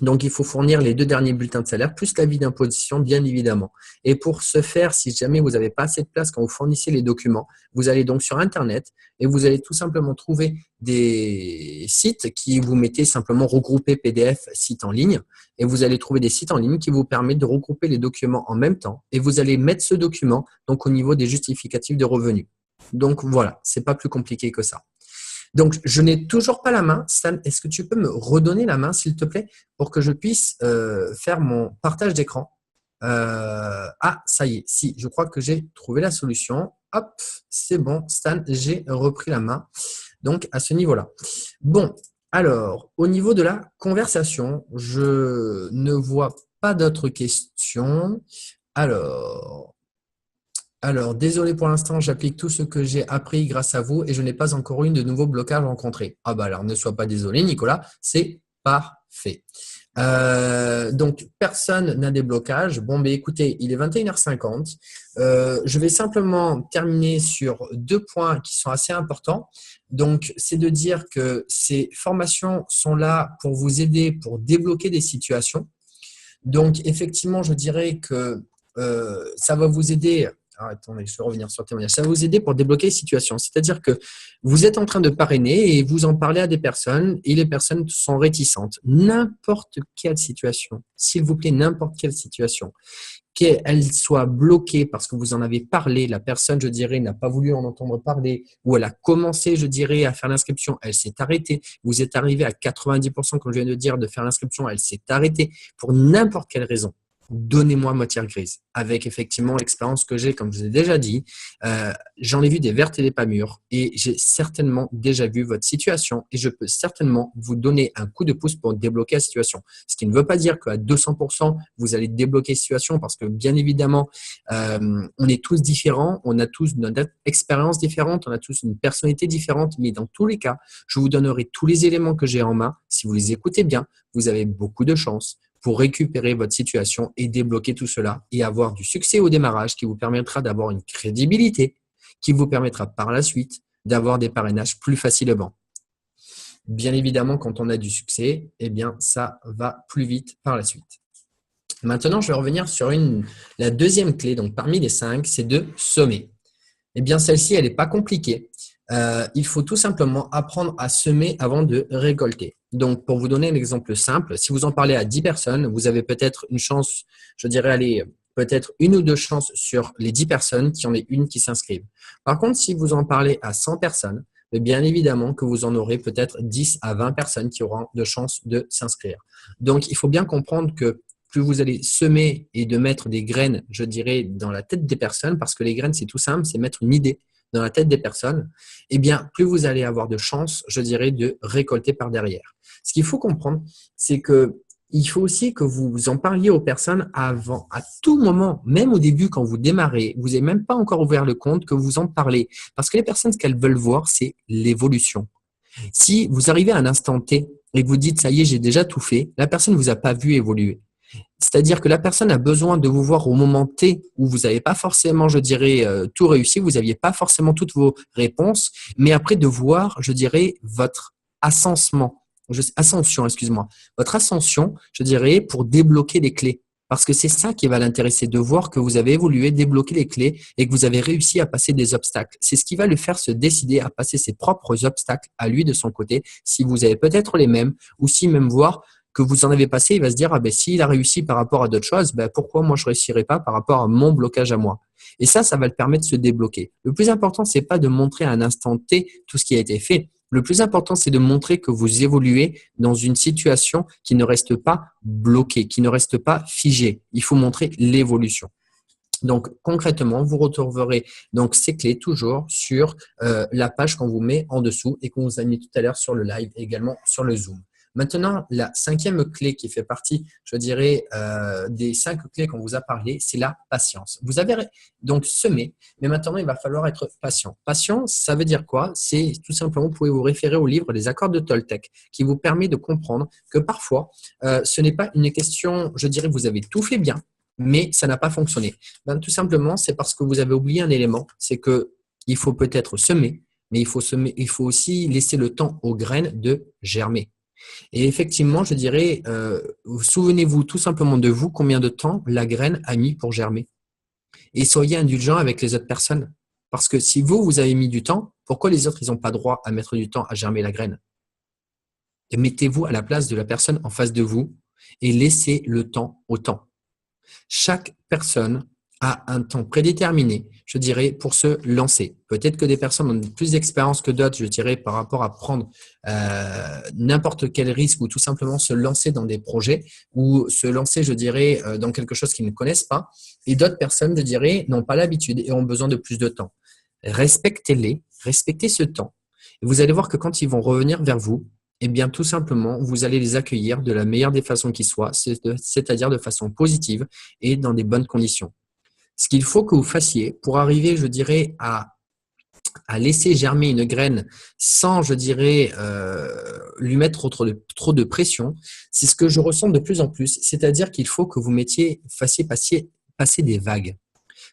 S2: Donc, il faut fournir les 2 derniers bulletins de salaire plus l'avis d'imposition, bien évidemment. Et pour ce faire, si jamais vous n'avez pas assez de place quand vous fournissez les documents, vous allez donc sur Internet et vous allez tout simplement trouver des sites qui vous mettez simplement regrouper PDF, site en ligne. Et vous allez trouver des sites en ligne qui vous permettent de regrouper les documents en même temps. Et vous allez mettre ce document donc au niveau des justificatifs de revenus. Donc, voilà, c'est pas plus compliqué que ça. Donc, je n'ai toujours pas la main. Stan, est-ce que tu peux me redonner la main, s'il te plaît, pour que je puisse faire mon partage d'écran? Ah, ça y est. Si, je crois que j'ai trouvé la solution. Hop, c'est bon, Stan, j'ai repris la main. Donc, à ce niveau-là. Bon, alors, au niveau de la conversation, je ne vois pas d'autres questions. Alors, désolé pour l'instant, j'applique tout ce que j'ai appris grâce à vous et je n'ai pas encore eu de nouveaux blocages rencontrés. Ah bah alors, ne sois pas désolé, Nicolas, c'est parfait. Donc, personne n'a des blocages. Bon, mais écoutez, il est 21h50. Je vais simplement terminer sur 2 points qui sont assez importants. Donc, c'est de dire que ces formations sont là pour vous aider, pour débloquer des situations. Donc, effectivement, je dirais que ça va vous aider. Alors, attendez, je vais revenir sur le témoignage. Ça va vous aider pour débloquer les situations. C'est-à-dire que vous êtes en train de parrainer et vous en parlez à des personnes et les personnes sont réticentes. N'importe quelle situation, s'il vous plaît, n'importe quelle situation, qu'elle soit bloquée parce que vous en avez parlé, la personne, je dirais, n'a pas voulu en entendre parler ou elle a commencé, je dirais, à faire l'inscription, elle s'est arrêtée. Vous êtes arrivé à 90%, comme je viens de dire, de faire l'inscription, elle s'est arrêtée pour n'importe quelle raison. Donnez-moi matière grise. Avec effectivement l'expérience que j'ai, comme je vous ai déjà dit, j'en ai vu des vertes et des pas mûres et j'ai certainement déjà vu votre situation et je peux certainement vous donner un coup de pouce pour débloquer la situation. Ce qui ne veut pas dire qu'à 200%, vous allez débloquer la situation parce que bien évidemment, on est tous différents, on a tous notre expérience différente, on a tous une personnalité différente, mais dans tous les cas, je vous donnerai tous les éléments que j'ai en main. Si vous les écoutez bien, vous avez beaucoup de chance pour récupérer votre situation et débloquer tout cela et avoir du succès au démarrage qui vous permettra d'avoir une crédibilité qui vous permettra par la suite d'avoir des parrainages plus facilement. Bien évidemment, quand on a du succès, eh bien, ça va plus vite par la suite. Maintenant, je vais revenir sur la deuxième clé, donc parmi les 5, c'est de semer. Eh bien, celle-ci, elle n'est pas compliquée. Il faut tout simplement apprendre à semer avant de récolter. Donc, pour vous donner un exemple simple, si vous en parlez à 10 personnes, vous avez peut-être une chance, je dirais, allez, peut-être 1 ou 2 chances sur les 10 personnes qui en ait une qui s'inscrivent. Par contre, si vous en parlez à 100 personnes, bien évidemment que vous en aurez peut-être 10 à 20 personnes qui auront de chances de s'inscrire. Donc, il faut bien comprendre que plus vous allez semer et de mettre des graines, je dirais, dans la tête des personnes, parce que les graines, c'est tout simple, c'est mettre une idée dans la tête des personnes, eh bien, plus vous allez avoir de chances, je dirais, de récolter par derrière. Ce qu'il faut comprendre, c'est que il faut aussi que vous en parliez aux personnes avant, à tout moment, même au début quand vous démarrez, vous n'avez même pas encore ouvert le compte, que vous en parlez. Parce que les personnes, ce qu'elles veulent voir, c'est l'évolution. Si vous arrivez à un instant T et que vous dites, ça y est, j'ai déjà tout fait, la personne ne vous a pas vu évoluer. C'est-à-dire que la personne a besoin de vous voir au moment T où vous n'avez pas forcément, je dirais, tout réussi, vous n'aviez pas forcément toutes vos réponses, mais après de voir, je dirais, votre ascension, excuse-moi, votre ascension, je dirais, pour débloquer les clés. Parce que c'est ça qui va l'intéresser, de voir que vous avez évolué, débloqué les clés et que vous avez réussi à passer des obstacles. C'est ce qui va le faire se décider à passer ses propres obstacles à lui de son côté, si vous avez peut-être les mêmes, ou si même voir que vous en avez passé, il va se dire, ah ben, s'il a réussi par rapport à d'autres choses, ben, pourquoi moi je ne réussirais pas par rapport à mon blocage à moi? Et ça va le permettre de se débloquer. Le plus important, c'est pas de montrer à un instant T tout ce qui a été fait. Le plus important, c'est de montrer que vous évoluez dans une situation qui ne reste pas bloquée, qui ne reste pas figée. Il faut montrer l'évolution. Donc, concrètement, vous retrouverez donc ces clés toujours sur la page qu'on vous met en dessous et qu'on vous a mis tout à l'heure sur le live et également sur le Zoom. Maintenant, la cinquième clé qui fait partie, je dirais, des 5 clés qu'on vous a parlé, c'est la patience. Vous avez donc semé, mais maintenant, il va falloir être patient. Patient, ça veut dire quoi? C'est tout simplement, vous pouvez vous référer au livre Les accords de Toltec qui vous permet de comprendre que parfois, ce n'est pas une question, je dirais, vous avez tout fait bien, mais ça n'a pas fonctionné. Ben, tout simplement, c'est parce que vous avez oublié un élément, c'est que il faut peut-être semer, mais il faut aussi laisser le temps aux graines de germer. Et effectivement, je dirais, souvenez-vous tout simplement de vous, combien de temps la graine a mis pour germer. Et soyez indulgent avec les autres personnes. Parce que si vous, vous avez mis du temps, pourquoi les autres, ils n'ont pas droit à mettre du temps à germer la graine? Et mettez-vous à la place de la personne en face de vous et laissez le temps au temps. Chaque personne a un temps prédéterminé, je dirais, pour se lancer. Peut-être que des personnes ont plus d'expérience que d'autres, je dirais, par rapport à prendre n'importe quel risque ou tout simplement se lancer dans des projets ou se lancer, je dirais, dans quelque chose qu'ils ne connaissent pas. Et d'autres personnes, je dirais, n'ont pas l'habitude et ont besoin de plus de temps. Respectez-les, respectez ce temps. Et vous allez voir que quand ils vont revenir vers vous, eh bien, tout simplement, vous allez les accueillir de la meilleure des façons qui soient, c'est-à-dire de façon positive et dans des bonnes conditions. Ce qu'il faut que vous fassiez pour arriver, je dirais, à laisser germer une graine sans, je dirais, lui mettre trop de pression, c'est ce que je ressens de plus en plus. C'est-à-dire qu'il faut que vous fassiez passer des vagues.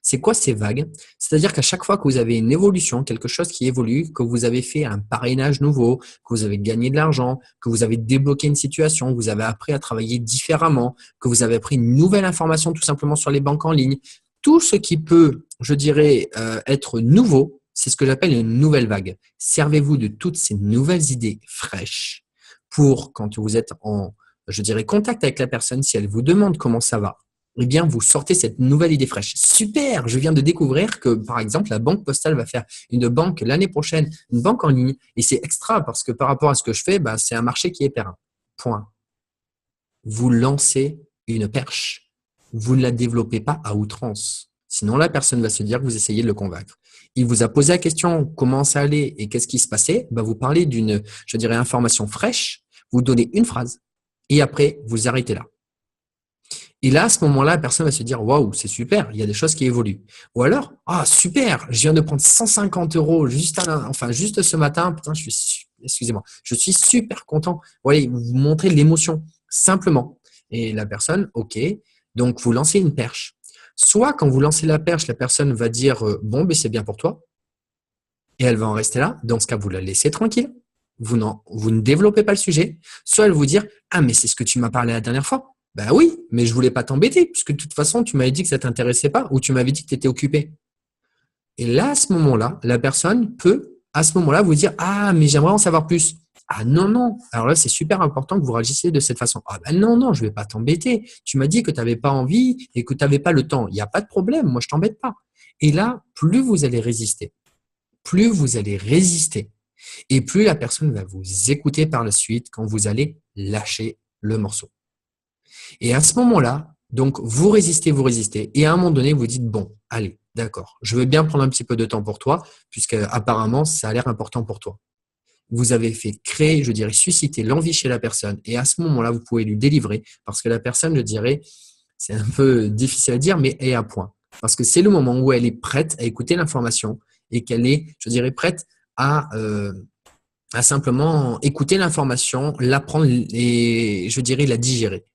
S2: C'est quoi ces vagues? C'est-à-dire qu'à chaque fois que vous avez une évolution, quelque chose qui évolue, que vous avez fait un parrainage nouveau, que vous avez gagné de l'argent, que vous avez débloqué une situation, que vous avez appris à travailler différemment, que vous avez appris une nouvelle information tout simplement sur les banques en ligne, tout ce qui peut, je dirais, être nouveau, c'est ce que j'appelle une nouvelle vague. Servez-vous de toutes ces nouvelles idées fraîches pour, quand vous êtes en, je dirais, contact avec la personne, si elle vous demande comment ça va, eh bien, vous sortez cette nouvelle idée fraîche. Super, je viens de découvrir que, par exemple, la Banque Postale va faire une banque l'année prochaine, une banque en ligne. Et c'est extra parce que par rapport à ce que je fais, bah, c'est un marché qui est périn. Point. Vous lancez une perche. Vous ne la développez pas à outrance. Sinon, la personne va se dire que vous essayez de le convaincre. Il vous a posé la question comment ça allait et qu'est-ce qui se passait. Bah, vous parlez d'une, je dirais, information fraîche. Vous donnez une phrase et après, vous arrêtez là. Et là, à ce moment-là, la personne va se dire waouh, c'est super, il y a des choses qui évoluent. Ou alors, ah super, je viens de prendre 150 € juste ce matin, putain, excusez-moi, je suis super content. Vous voyez, vous montrez l'émotion simplement. Et la personne, ok, donc vous lancez une perche. Soit quand vous lancez la perche, la personne va dire bon, ben c'est bien pour toi, et elle va en rester là. Dans ce cas, vous la laissez tranquille. Vous ne développez pas le sujet. Soit elle va vous dire ah mais c'est ce que tu m'as parlé la dernière fois. Ben oui, mais je voulais pas t'embêter, puisque de toute façon, tu m'avais dit que ça t'intéressait pas ou tu m'avais dit que tu étais occupé. Et là, à ce moment-là, la personne peut, à ce moment-là, vous dire ah, mais j'aimerais en savoir plus. Ah non, non. Alors là, c'est super important que vous réagissiez de cette façon. Ah ben non, non, je vais pas t'embêter. Tu m'as dit que tu n'avais pas envie et que tu n'avais pas le temps. Il n'y a pas de problème, moi je t'embête pas. Et là, plus vous allez résister, et plus la personne va vous écouter par la suite quand vous allez lâcher le morceau. Et à ce moment-là, donc, vous résistez, et à un moment donné, vous dites, bon, allez, d'accord, je veux bien prendre un petit peu de temps pour toi, puisque apparemment, ça a l'air important pour toi. Vous avez fait créer, je dirais, susciter l'envie chez la personne. Et à ce moment-là, vous pouvez lui délivrer, parce que la personne, je dirais, c'est un peu difficile à dire, mais est à point. Parce que c'est le moment où elle est prête à écouter l'information et qu'elle est, je dirais, prête à simplement écouter l'information, l'apprendre et, je dirais, la digérer.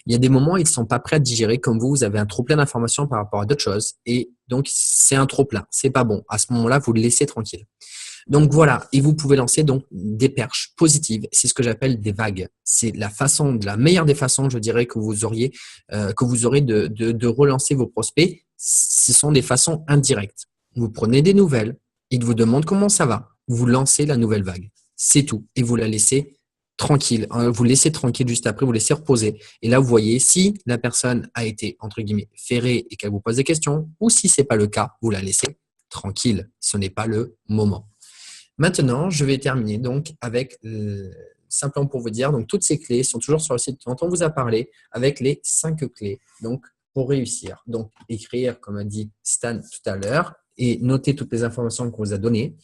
S2: Il y a des moments où ils ne sont pas prêts à digérer, comme vous avez un trop plein d'informations par rapport à d'autres choses. Et donc, c'est un trop plein. C'est pas bon. À ce moment-là, vous le laissez tranquille. Donc voilà, et vous pouvez lancer donc des perches positives. C'est ce que j'appelle des vagues. C'est la meilleure des façons, je dirais, que vous aurez de relancer vos prospects. Ce sont des façons indirectes. Vous prenez des nouvelles, ils vous demandent comment ça va, vous lancez la nouvelle vague. C'est tout. Et vous la laissez tranquille. Vous laissez tranquille juste après, vous laissez reposer. Et là, vous voyez si la personne a été, entre guillemets, ferrée et qu'elle vous pose des questions, ou si ce n'est pas le cas, vous la laissez tranquille. Ce n'est pas le moment. Maintenant, je vais terminer donc avec, simplement pour vous dire, donc toutes ces clés sont toujours sur le site dont on vous a parlé, avec les 5 clés. Donc, pour réussir. Donc, écrire, comme a dit Stan tout à l'heure, et noter toutes les informations qu'on vous a données.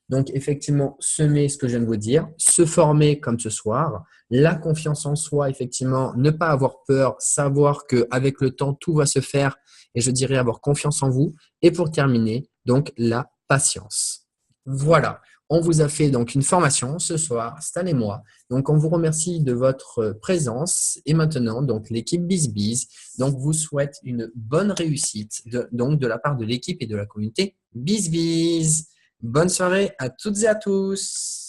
S2: Donc, effectivement, semer ce que je viens de vous dire, se former comme ce soir, la confiance en soi, effectivement, ne pas avoir peur, savoir qu'avec le temps, tout va se faire et je dirais avoir confiance en vous. Et pour terminer, donc, la patience. Voilà, on vous a fait donc une formation ce soir, Stan et moi. Donc, on vous remercie de votre présence et maintenant, donc, l'équipe BizBiz donc vous souhaite une bonne réussite donc de la part de l'équipe et de la communauté BizBiz. Bonne soirée à toutes et à tous.